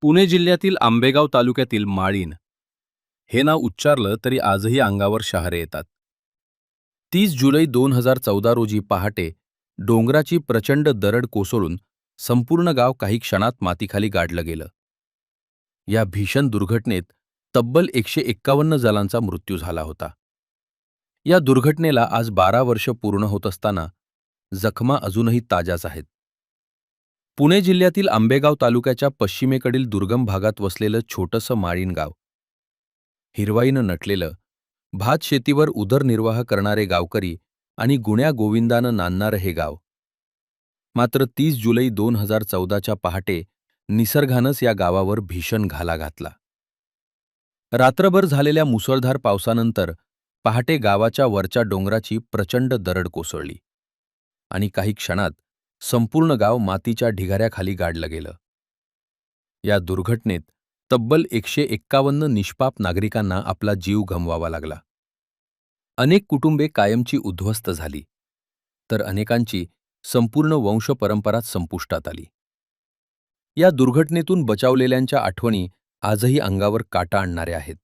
पुणे जिल्ह्यातील आंबेगाव तालुक्यातील माळीण हे नाव उच्चारलं तरी आजही अंगावर शहारे येतात. 30 जुलै 2014 रोजी पहाटे डोंगराची प्रचंड दरड कोसळून संपूर्ण गाव काही क्षणात मातीखाली गाडलं गेलं. या भीषण दुर्घटनेत तब्बल 151 जणांचा मृत्यू झाला होता. या दुर्घटनेला आज 12 वर्ष पूर्ण होत असताना जखमा अजूनही ताज्याच आहेत. पुणे जिल्ह्यातील आंबेगाव तालुक्याच्या पश्चिमेकडील दुर्गम भागात वसलेलं छोटंसं माळीण गाव. हिरवाईनं नटलेलं, भात शेतीवर उदरनिर्वाह करणारे गावकरी आणि गुण्या गोविंदानं नांदणारं हे गाव. मात्र 30 जुलै 2014च्या पहाटे निसर्गानंच या गावावर भीषण घाला घातला. रात्रभर झालेल्या मुसळधार पावसानंतर पहाटे गावाच्या वरच्या डोंगराची प्रचंड दरड कोसळली आणि काही क्षणात संपूर्ण गाव मातीच्या ढिगाऱ्याखाली गाडलं गेलं. या दुर्घटनेत तब्बल 151 निष्पाप नागरिकांना आपला जीव गमवावा लागला. अनेक कुटुंबे कायमची उद्ध्वस्त झाली, तर अनेकांची संपूर्ण वंशपरंपराच संपुष्टात आली. या दुर्घटनेतून बचावलेल्यांच्या आठवणी आजही अंगावर काटा आणणाऱ्या आहेत.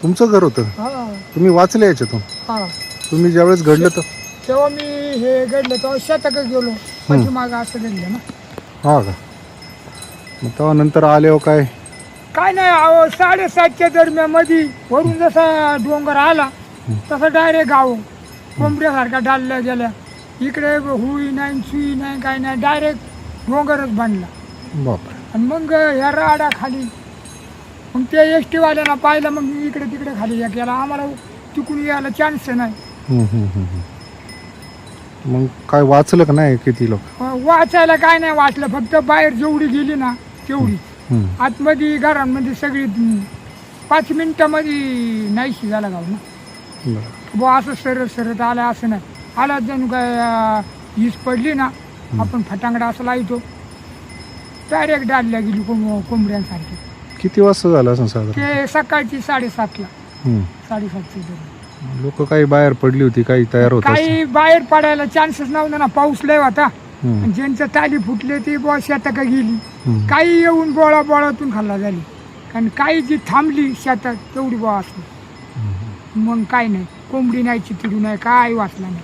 तुमचं घर होतं, हा तुम्ही वाचले याच्यातून. हा तुम्ही ज्यावेळेस घडलं तर तेव्हा मी हे घडलं तेव्हा शेतात गेलो, पाठीमागं असं घडलं ना. हा का, मग तेव्हा नंतर आले काय? काय नाही, अहो 7:30च्या दरम्यान मध्ये वरून जसा डोंगर आला तसं डायरेक्ट गाव कोंबड्यासारखा डालल्या गेल्या. इकडे हुई नाही, सुई नाही, काय नाही, डायरेक्ट डोंगरच बांधला. बापरे. आणि मग ह्या राडा खाली, मग ते एस टीवाल्यांना पाहिलं, मग इकडे तिकडे खाली या केला. आम्हाला तिकडून यायला चान्स नाही. मग काय वाचलं का नाही किती लोक? वाचायला काय नाही वाचलं, फक्त बाहेर जेवढी गेली ना तेवढी. आतमध्ये घरांमध्ये सगळी 5 मिनिटामध्ये नाहीशी झाला गाव ना. बुवा असं सरत सरत आलं असं नाही आला, जणू काय वीज पडली ना, आपण फटांगडा असं लावतो, डायरेक्ट डालल्या गेली कोंबड्यांसारखी. किती वाजता झालं असं साधारण? ते सकाळची 7:30ला, 7:30ची दरम्यान. लोक काही बाहेर पडली होती, काही तयार होत काही बाहेर पडायला चान्सच नव्हता ना, पाऊस लय होता. ज्यांचं ताली फुटले ती बुवा शेतात गेली, काही येऊन बोळातून खाल्ला झाली. कारण काही जी थांबली शेतात तेवढी बुवा असली, मग काय नाही, कोंबडी नाही, चितडी नाही, काय वाचला नाही.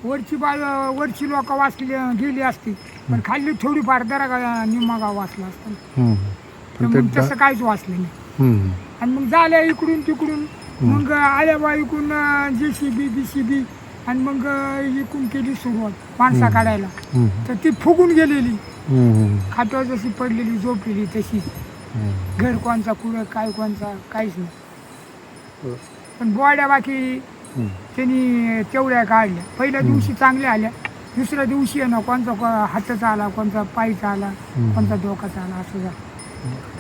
वरची लोक वाचली गेली असती, पण खाल्ली थोडीफार जरा निम्मा गाव वाचला असतं. मग तसं काहीच वाचलं नाही. आणि मग झाल्या इकडून तिकडून, मग आल्या बा इकडून JCB BCB, आणि मग इकडून केली सुरुवात माणसा काढायला. तर ती फुगून गेलेली, खाटावर जशी पडलेली झोपलेली तशीच. घर कोणचा कुठं काय कोणचा काहीच नाही. पण बॉड्या बाकी त्यांनी तेवढ्या काढल्या. पहिल्या दिवशी चांगल्या आल्या, दुसऱ्या दिवशी आहे ना कोणचा हाताचा आला, कोणचा पायचा आला, कोणचा डोकाचा आला, असं झालं.